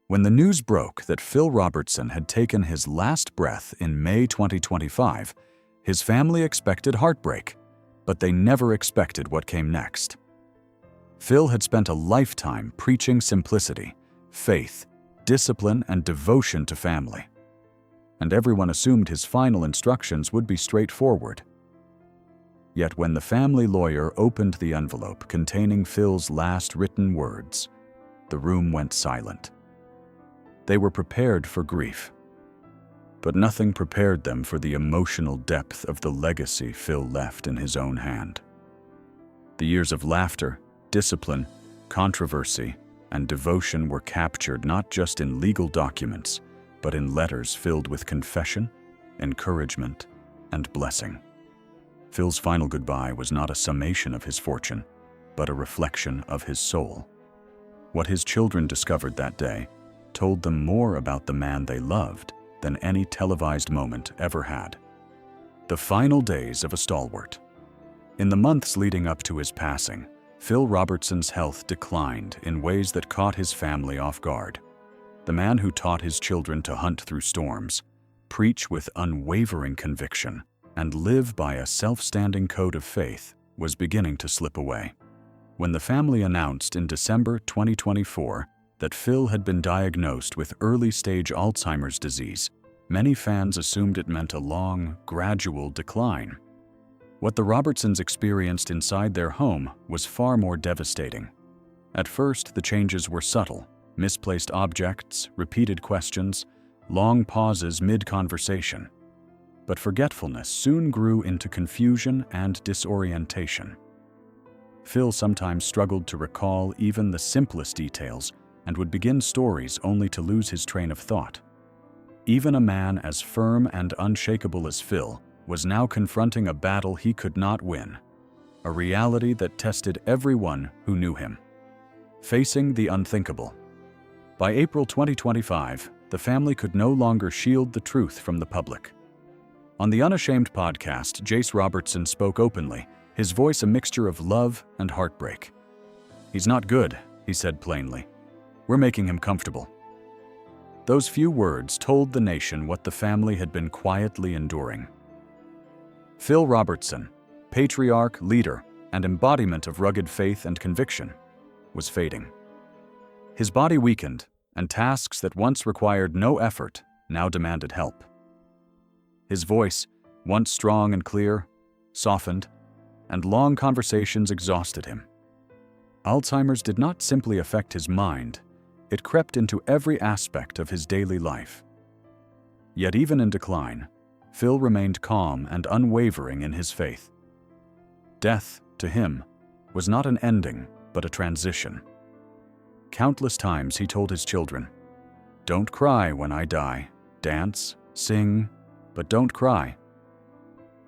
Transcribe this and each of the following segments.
When the news broke that Phil Robertson had taken his last breath in May 2025, his family expected heartbreak, but they never expected what came next. Phil had spent a lifetime preaching simplicity, faith, discipline, and devotion to family. And everyone assumed his final instructions would be straightforward. Yet when the family lawyer opened the envelope containing Phil's last written words, the room went silent. They were prepared for grief, but nothing prepared them for the emotional depth of the legacy Phil left in his own hand. The years of laughter, discipline, controversy, and devotion were captured not just in legal documents, but in letters filled with confession, encouragement, and blessing. Phil's final goodbye was not a summation of his fortune, but a reflection of his soul. What his children discovered that day told them more about the man they loved than any televised moment ever had. The final days of a stalwart. In the months leading up to his passing, Phil Robertson's health declined in ways that caught his family off guard. The man who taught his children to hunt through storms, preach with unwavering conviction, and live by a self-standing code of faith was beginning to slip away. When the family announced in December 2024 that Phil had been diagnosed with early-stage Alzheimer's disease, many fans assumed it meant a long, gradual decline. What the Robertsons experienced inside their home was far more devastating. At first, the changes were subtle: misplaced objects, repeated questions, long pauses mid-conversation. But forgetfulness soon grew into confusion and disorientation. Phil sometimes struggled to recall even the simplest details and would begin stories only to lose his train of thought. Even a man as firm and unshakable as Phil was now confronting a battle he could not win, a reality that tested everyone who knew him. Facing the unthinkable. By April 2025, the family could no longer shield the truth from the public. On the Unashamed podcast, Jace Robertson spoke openly, his voice a mixture of love and heartbreak. "He's not good," he said plainly. "We're making him comfortable." Those few words told the nation what the family had been quietly enduring. Phil Robertson, patriarch, leader, and embodiment of rugged faith and conviction, was fading. His body weakened, and tasks that once required no effort now demanded help. His voice, once strong and clear, softened, and long conversations exhausted him. Alzheimer's did not simply affect his mind, it crept into every aspect of his daily life. Yet even in decline, Phil remained calm and unwavering in his faith. Death, to him, was not an ending, but a transition. Countless times he told his children, "Don't cry when I die. Dance, sing, but don't cry."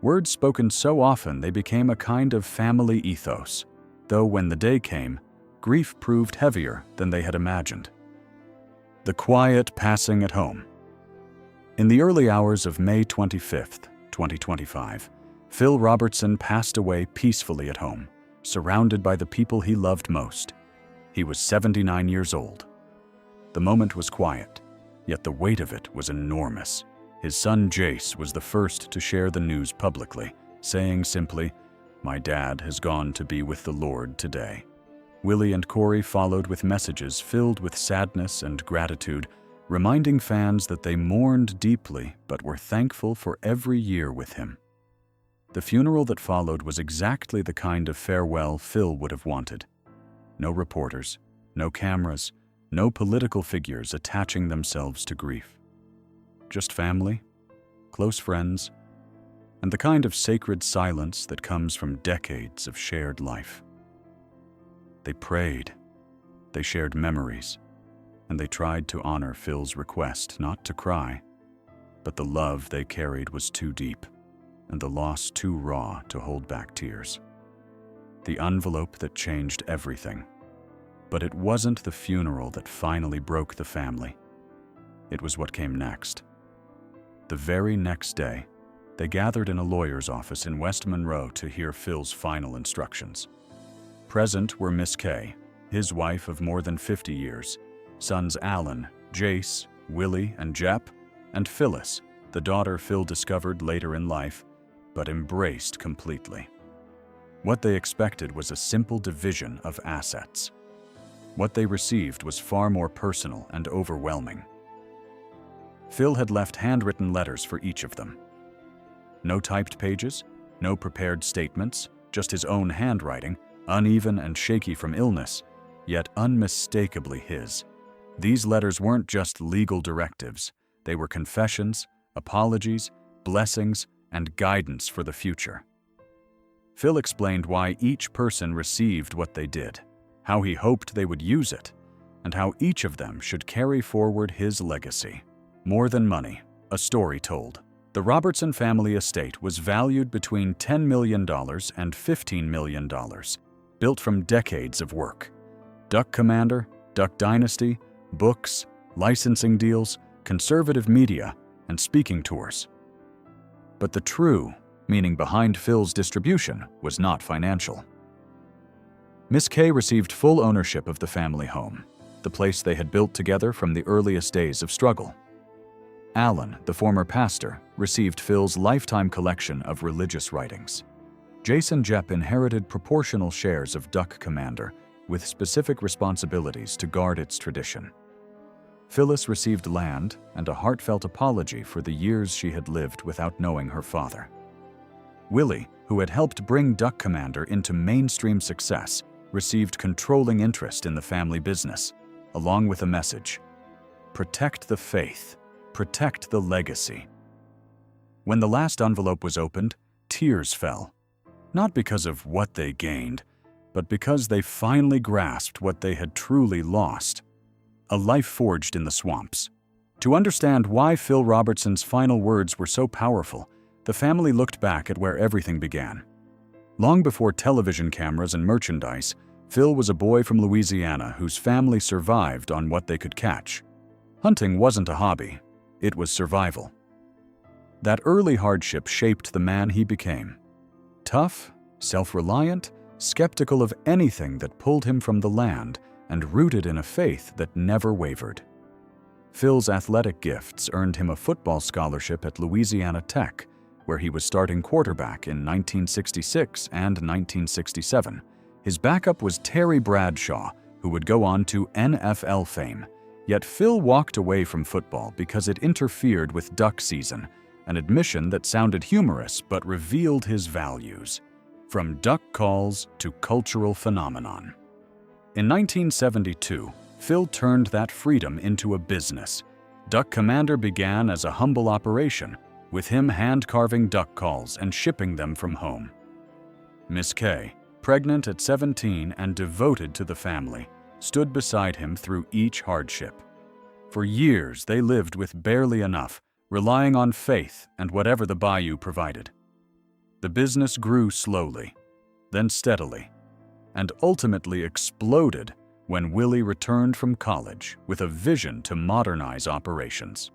Words spoken so often they became a kind of family ethos, though when the day came, grief proved heavier than they had imagined. The quiet passing at home. In the early hours of May 25, 2025, Phil Robertson passed away peacefully at home, surrounded by the people he loved most. He was 79 years old. The moment was quiet, yet the weight of it was enormous. His son Jace was the first to share the news publicly, saying simply, "My dad has gone to be with the Lord today." Willie and Corey followed with messages filled with sadness and gratitude, reminding fans that they mourned deeply but were thankful for every year with him. The funeral that followed was exactly the kind of farewell Phil would have wanted. No reporters, no cameras, no political figures attaching themselves to grief. Just family, close friends, and the kind of sacred silence that comes from decades of shared life. They prayed, they shared memories, and they tried to honor Phil's request not to cry, but the love they carried was too deep, and the loss too raw to hold back tears. The envelope that changed everything. But it wasn't the funeral that finally broke the family. It was what came next. The very next day, they gathered in a lawyer's office in West Monroe to hear Phil's final instructions. Present were Miss Kay, his wife of more than 50 years, sons Alan, Jace, Willie, and Jep, and Phyllis, the daughter Phil discovered later in life, but embraced completely. What they expected was a simple division of assets. What they received was far more personal and overwhelming. Phil had left handwritten letters for each of them. No typed pages, no prepared statements, just his own handwriting, uneven and shaky from illness, yet unmistakably his. These letters weren't just legal directives. They were confessions, apologies, blessings, and guidance for the future. Phil explained why each person received what they did, how he hoped they would use it, and how each of them should carry forward his legacy. More than money, a story told. The Robertson family estate was valued between $10 million and $15 million, built from decades of work. Duck Commander, Duck Dynasty, books, licensing deals, conservative media, and speaking tours. But the true meaning behind Phil's distribution was not financial. Miss Kay received full ownership of the family home, the place they had built together from the earliest days of struggle. Alan, the former pastor, received Phil's lifetime collection of religious writings. Jace and Jep inherited proportional shares of Duck Commander, with specific responsibilities to guard its tradition. Phyllis received land and a heartfelt apology for the years she had lived without knowing her father. Willie, who had helped bring Duck Commander into mainstream success, received controlling interest in the family business, along with a message: protect the faith, protect the legacy. When the last envelope was opened, tears fell, not because of what they gained, but because they finally grasped what they had truly lost: a life forged in the swamps. To understand why Phil Robertson's final words were so powerful, the family looked back at where everything began. Long before television cameras and merchandise, Phil was a boy from Louisiana whose family survived on what they could catch. Hunting wasn't a hobby, it was survival. That early hardship shaped the man he became. Tough, self-reliant, skeptical of anything that pulled him from the land, and rooted in a faith that never wavered. Phil's athletic gifts earned him a football scholarship at Louisiana Tech, where he was starting quarterback in 1966 and 1967. His backup was Terry Bradshaw, who would go on to NFL fame. Yet Phil walked away from football because it interfered with duck season, an admission that sounded humorous but revealed his values. From duck calls to cultural phenomenon. In 1972, Phil turned that freedom into a business. Duck Commander began as a humble operation, with him hand-carving duck calls and shipping them from home. Miss Kay, pregnant at 17 and devoted to the family, stood beside him through each hardship. For years, they lived with barely enough, relying on faith and whatever the bayou provided. The business grew slowly, then steadily, and ultimately exploded when Willie returned from college with a vision to modernize operations.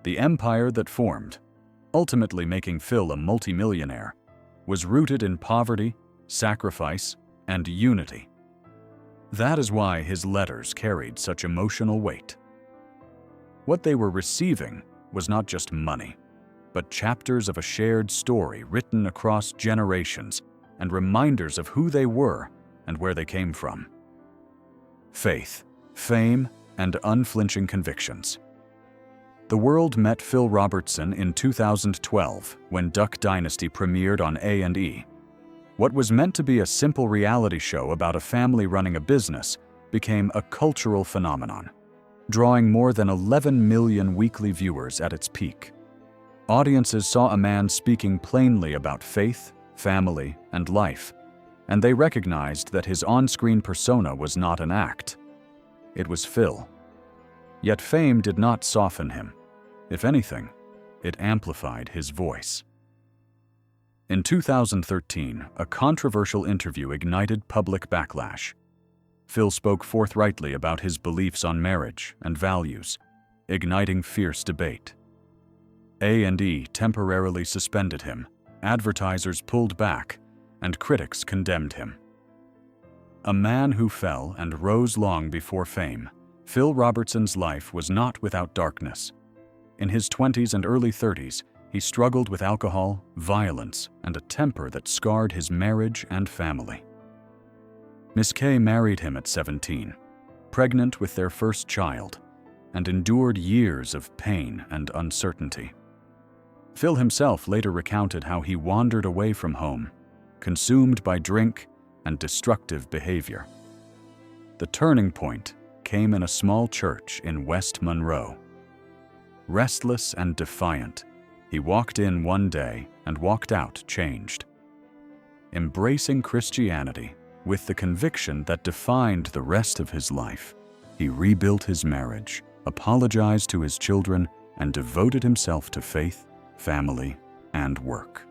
The empire that formed, ultimately making Phil a multimillionaire, was rooted in poverty, sacrifice, and unity. That is why his letters carried such emotional weight. What they were receiving was not just money, but chapters of a shared story written across generations and reminders of who they were and where they came from. Faith, fame, and unflinching convictions. The world met Phil Robertson in 2012 when Duck Dynasty premiered on A&E. What was meant to be a simple reality show about a family running a business became a cultural phenomenon, drawing more than 11 million weekly viewers at its peak. Audiences saw a man speaking plainly about faith, family, and life, and they recognized that his on-screen persona was not an act. It was Phil. Yet fame did not soften him. If anything, it amplified his voice. In 2013, a controversial interview ignited public backlash. Phil spoke forthrightly about his beliefs on marriage and values, igniting fierce debate. A&E temporarily suspended him, advertisers pulled back, and critics condemned him. A man who fell and rose long before fame, Phil Robertson's life was not without darkness. In his 20s and early 30s, he struggled with alcohol, violence, and a temper that scarred his marriage and family. Miss Kay married him at 17, pregnant with their first child, and endured years of pain and uncertainty. Phil himself later recounted how he wandered away from home, consumed by drink and destructive behavior. The turning point came in a small church in West Monroe. Restless and defiant, he walked in one day and walked out changed. Embracing Christianity with the conviction that defined the rest of his life, he rebuilt his marriage, apologized to his children, and devoted himself to faith, family, and work.